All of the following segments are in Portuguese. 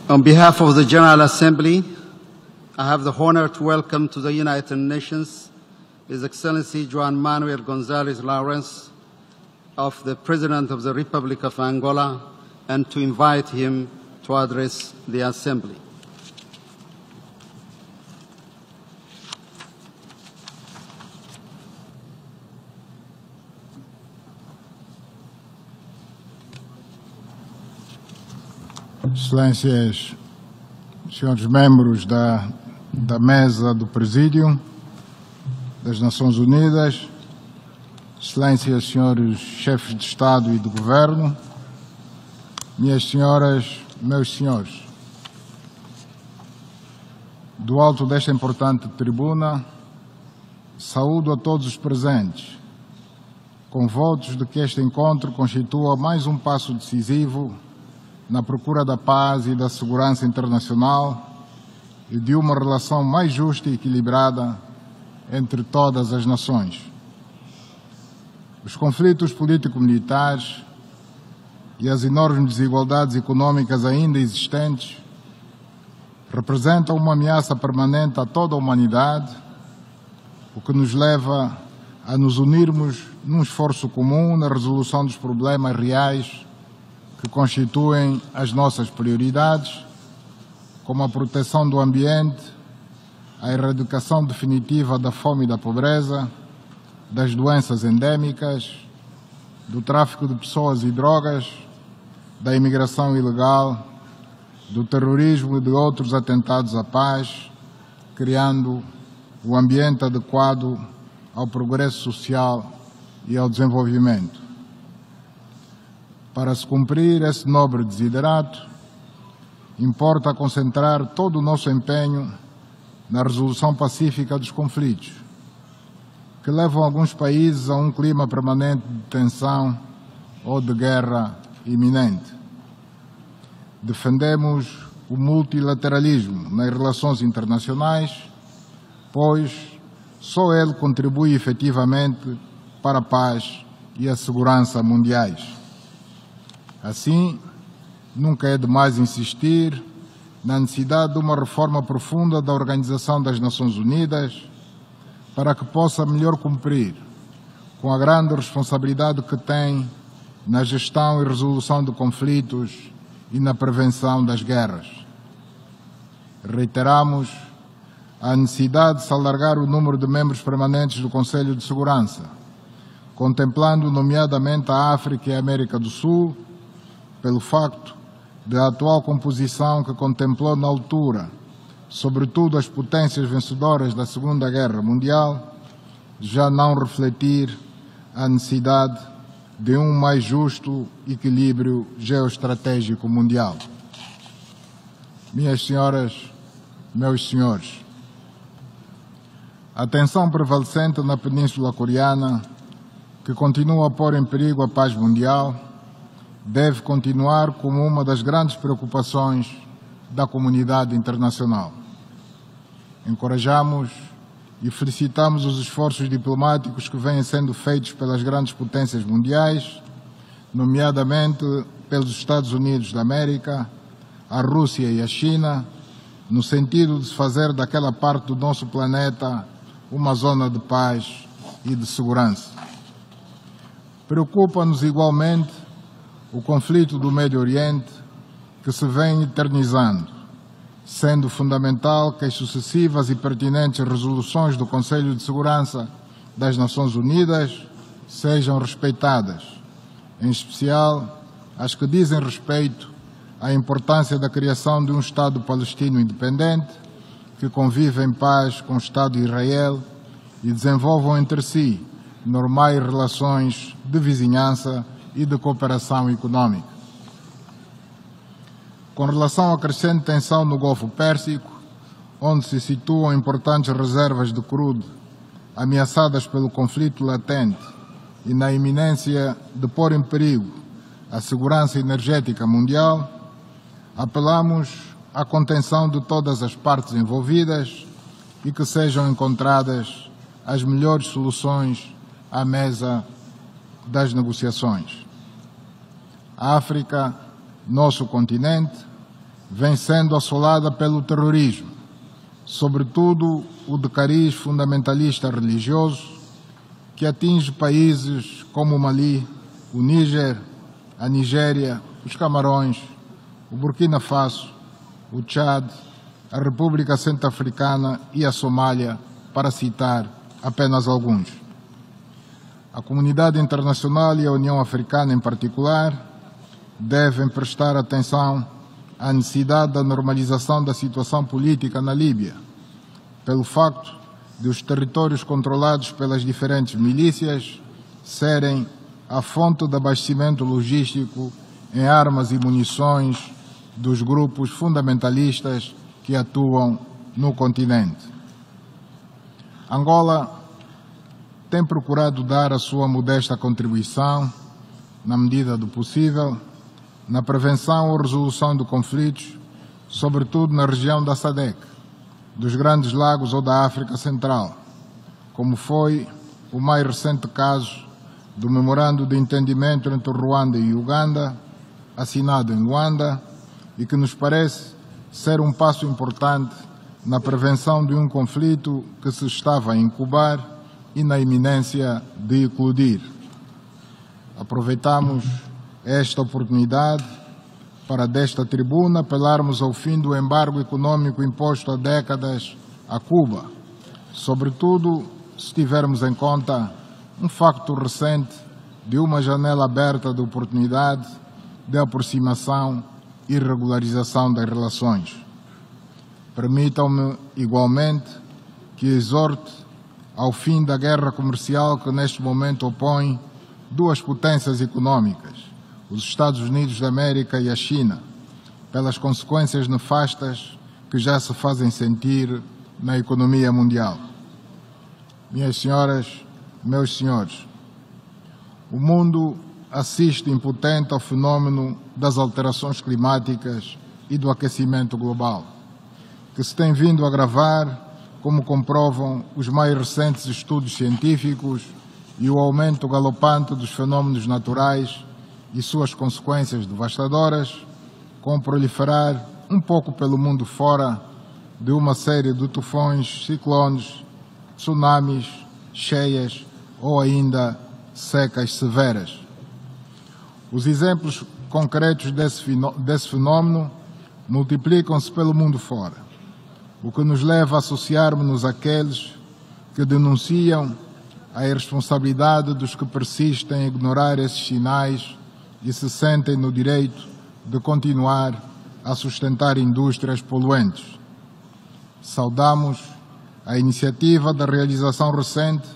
On behalf of the General Assembly, I have the honor to welcome to the United Nations His Excellency Juan Manuel Gonzalez Lawrence, of the President of the Republic of Angola, and to invite him to address the Assembly. Excelências, senhores membros da mesa do Presídio das Nações Unidas, Excelências, senhores chefes de Estado e de Governo, minhas senhoras, meus senhores, do alto desta importante tribuna, saúdo a todos os presentes, com votos de que este encontro constitua mais um passo decisivo na procura da paz e da segurança internacional e de uma relação mais justa e equilibrada entre todas as nações. Os conflitos político-militares e as enormes desigualdades econômicas ainda existentes representam uma ameaça permanente a toda a humanidade, o que nos leva a nos unirmos num esforço comum na resolução dos problemas reais que constituem as nossas prioridades, como a proteção do ambiente, a erradicação definitiva da fome e da pobreza, das doenças endémicas, do tráfico de pessoas e drogas, da imigração ilegal, do terrorismo e de outros atentados à paz, criando o ambiente adequado ao progresso social e ao desenvolvimento. Para se cumprir esse nobre desiderato, importa concentrar todo o nosso empenho na resolução pacífica dos conflitos, que levam alguns países a um clima permanente de tensão ou de guerra iminente. Defendemos o multilateralismo nas relações internacionais, pois só ele contribui efetivamente para a paz e a segurança mundiais. Assim, nunca é demais insistir na necessidade de uma reforma profunda da Organização das Nações Unidas para que possa melhor cumprir com a grande responsabilidade que tem na gestão e resolução de conflitos e na prevenção das guerras. Reiteramos a necessidade de se alargar o número de membros permanentes do Conselho de Segurança, contemplando nomeadamente a África e a América do Sul, pelo facto da atual composição que contemplou na altura, sobretudo as potências vencedoras da Segunda Guerra Mundial, já não refletir a necessidade de um mais justo equilíbrio geoestratégico mundial. Minhas senhoras, meus senhores, a tensão prevalecente na Península Coreana, que continua a pôr em perigo a paz mundial, deve continuar como uma das grandes preocupações da comunidade internacional. Encorajamos e felicitamos os esforços diplomáticos que vêm sendo feitos pelas grandes potências mundiais, nomeadamente pelos Estados Unidos da América, a Rússia e a China, no sentido de se fazer daquela parte do nosso planeta uma zona de paz e de segurança. Preocupa-nos igualmente o conflito do Médio Oriente, que se vem eternizando, sendo fundamental que as sucessivas e pertinentes resoluções do Conselho de Segurança das Nações Unidas sejam respeitadas, em especial as que dizem respeito à importância da criação de um Estado palestino independente, que convive em paz com o Estado de Israel e desenvolvam entre si normais relações de vizinhança e de cooperação econômica. Com relação à crescente tensão no Golfo Pérsico, onde se situam importantes reservas de crudo ameaçadas pelo conflito latente e na iminência de pôr em perigo a segurança energética mundial, apelamos à contenção de todas as partes envolvidas e que sejam encontradas as melhores soluções à mesa das negociações. A África, nosso continente, vem sendo assolada pelo terrorismo, sobretudo o de cariz fundamentalista religioso, que atinge países como o Mali, o Níger, a Nigéria, os Camarões, o Burkina Faso, o Tchad, a República Centro-Africana e a Somália, para citar apenas alguns. A comunidade internacional e a União Africana, em particular, devem prestar atenção à necessidade da normalização da situação política na Líbia, pelo facto de os territórios controlados pelas diferentes milícias serem a fonte de abastecimento logístico em armas e munições dos grupos fundamentalistas que atuam no continente. Angola tem procurado dar a sua modesta contribuição, na medida do possível, na prevenção ou resolução de conflitos, sobretudo na região da SADC, dos Grandes Lagos ou da África Central, como foi o mais recente caso do Memorando de Entendimento entre Ruanda e Uganda, assinado em Luanda, e que nos parece ser um passo importante na prevenção de um conflito que se estava a incubar e na iminência de eclodir. Aproveitamos esta oportunidade para, desta tribuna, apelarmos ao fim do embargo econômico imposto há décadas a Cuba, sobretudo se tivermos em conta um facto recente de uma janela aberta de oportunidade de aproximação e regularização das relações. Permitam-me, igualmente, que exorte ao fim da guerra comercial que neste momento opõe duas potências econômicas, os Estados Unidos da América e a China, pelas consequências nefastas que já se fazem sentir na economia mundial. Minhas senhoras, meus senhores, o mundo assiste impotente ao fenómeno das alterações climáticas e do aquecimento global, que se tem vindo a agravar, como comprovam os mais recentes estudos científicos, e o aumento galopante dos fenómenos naturais e suas consequências devastadoras, com o proliferar, um pouco pelo mundo fora, de uma série de tufões, ciclones, tsunamis, cheias ou ainda secas severas. Os exemplos concretos desse fenómeno multiplicam-se pelo mundo fora, o que nos leva a associarmos-nos àqueles que denunciam a irresponsabilidade dos que persistem em ignorar esses sinais e se sentem no direito de continuar a sustentar indústrias poluentes. Saudamos a iniciativa da realização recente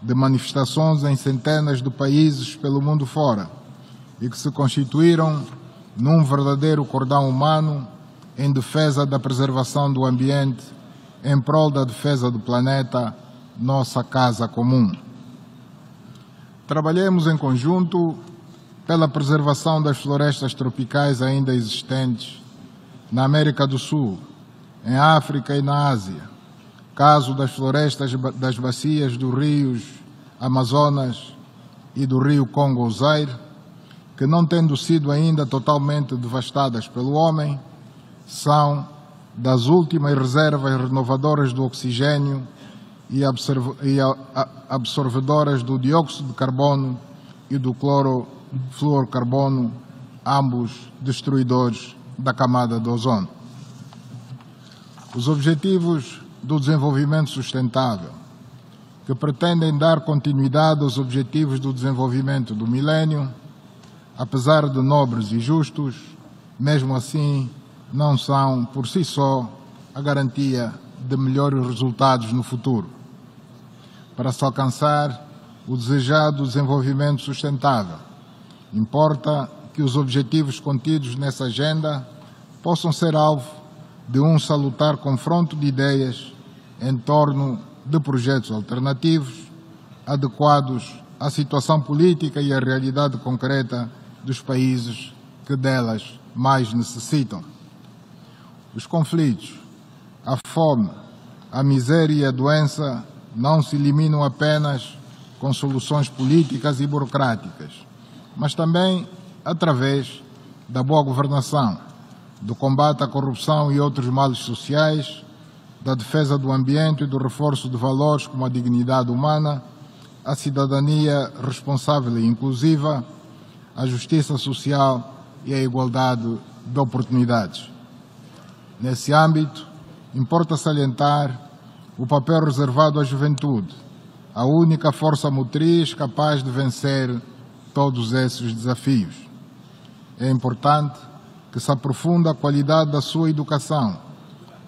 de manifestações em centenas de países pelo mundo fora e que se constituíram num verdadeiro cordão humano em defesa da preservação do ambiente, em prol da defesa do planeta, nossa casa comum. Trabalhemos em conjunto pela preservação das florestas tropicais ainda existentes na América do Sul, em África e na Ásia, caso das florestas das bacias dos rios Amazonas e do rio Congo-Zaire, que, não tendo sido ainda totalmente devastadas pelo homem, são das últimas reservas renovadoras do oxigênio e absorvedoras do dióxido de carbono e do clorofluorcarbono, ambos destruidores da camada de ozono. Os Objetivos do Desenvolvimento Sustentável, que pretendem dar continuidade aos Objetivos do Desenvolvimento do Milénio, apesar de nobres e justos, mesmo assim não são, por si só, a garantia de melhores resultados no futuro. Para se alcançar o desejado desenvolvimento sustentável, importa que os objetivos contidos nessa agenda possam ser alvo de um salutar confronto de ideias em torno de projetos alternativos, adequados à situação política e à realidade concreta dos países que delas mais necessitam. Os conflitos, a fome, a miséria e a doença não se eliminam apenas com soluções políticas e burocráticas, mas também através da boa governação, do combate à corrupção e outros males sociais, da defesa do ambiente e do reforço de valores como a dignidade humana, a cidadania responsável e inclusiva, a justiça social e a igualdade de oportunidades. Nesse âmbito, importa salientar o papel reservado à juventude, a única força motriz capaz de vencer todos esses desafios. É importante que se aprofunde a qualidade da sua educação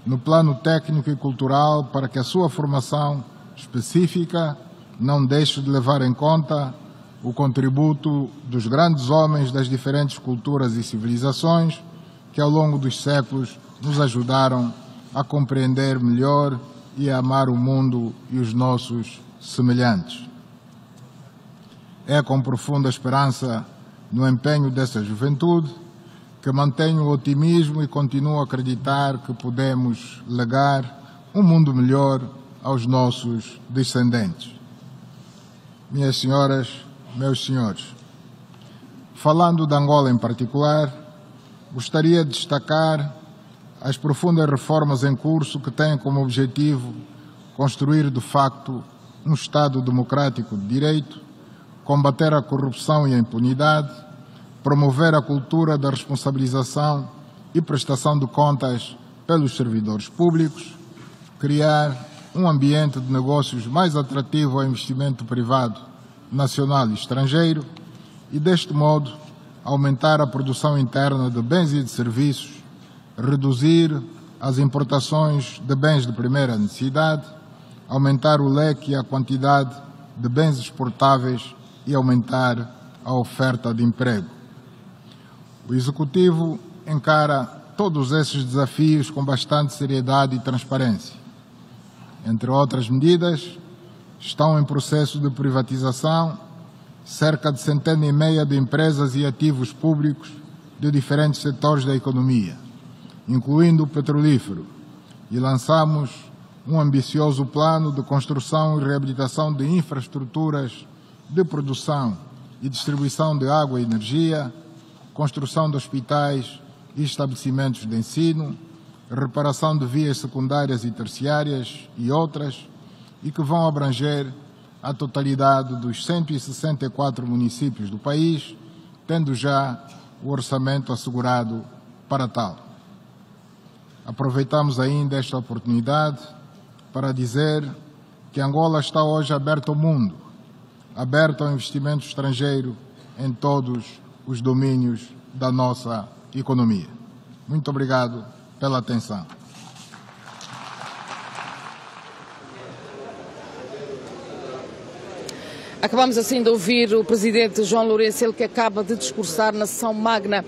no plano técnico e cultural para que a sua formação específica não deixe de levar em conta o contributo dos grandes homens das diferentes culturas e civilizações que ao longo dos séculos nos ajudaram a compreender melhor e a amar o mundo e os nossos semelhantes. É com profunda esperança no empenho dessa juventude que mantenho o otimismo e continuo a acreditar que podemos legar um mundo melhor aos nossos descendentes. Minhas senhoras, meus senhores, falando de Angola em particular, gostaria de destacar as profundas reformas em curso que têm como objetivo construir de facto um Estado democrático de direito, combater a corrupção e a impunidade, promover a cultura da responsabilização e prestação de contas pelos servidores públicos, criar um ambiente de negócios mais atrativo ao investimento privado nacional e estrangeiro e, deste modo, aumentar a produção interna de bens e de serviços, reduzir as importações de bens de primeira necessidade, aumentar o leque e a quantidade de bens exportáveis e aumentar a oferta de emprego. O Executivo encara todos esses desafios com bastante seriedade e transparência. Entre outras medidas, estão em processo de privatização cerca de 150 de empresas e ativos públicos de diferentes setores da economia, incluindo o petrolífero, e lançamos um ambicioso plano de construção e reabilitação de infraestruturas de produção e distribuição de água e energia, construção de hospitais e estabelecimentos de ensino, reparação de vias secundárias e terciárias e outras, e que vão abranger a totalidade dos 164 municípios do país, tendo já o orçamento assegurado para tal. Aproveitamos ainda esta oportunidade para dizer que Angola está hoje aberta ao mundo, aberta ao investimento estrangeiro em todos os domínios da nossa economia. Muito obrigado pela atenção. Acabamos assim de ouvir o presidente João Lourenço, ele que acaba de discursar na sessão magna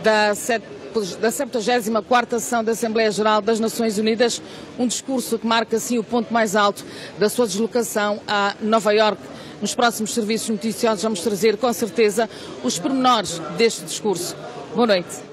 da 74ª sessão da Assembleia Geral das Nações Unidas, um discurso que marca assim o ponto mais alto da sua deslocação a Nova Iorque. Nos próximos serviços noticiosos vamos trazer com certeza os pormenores deste discurso. Boa noite.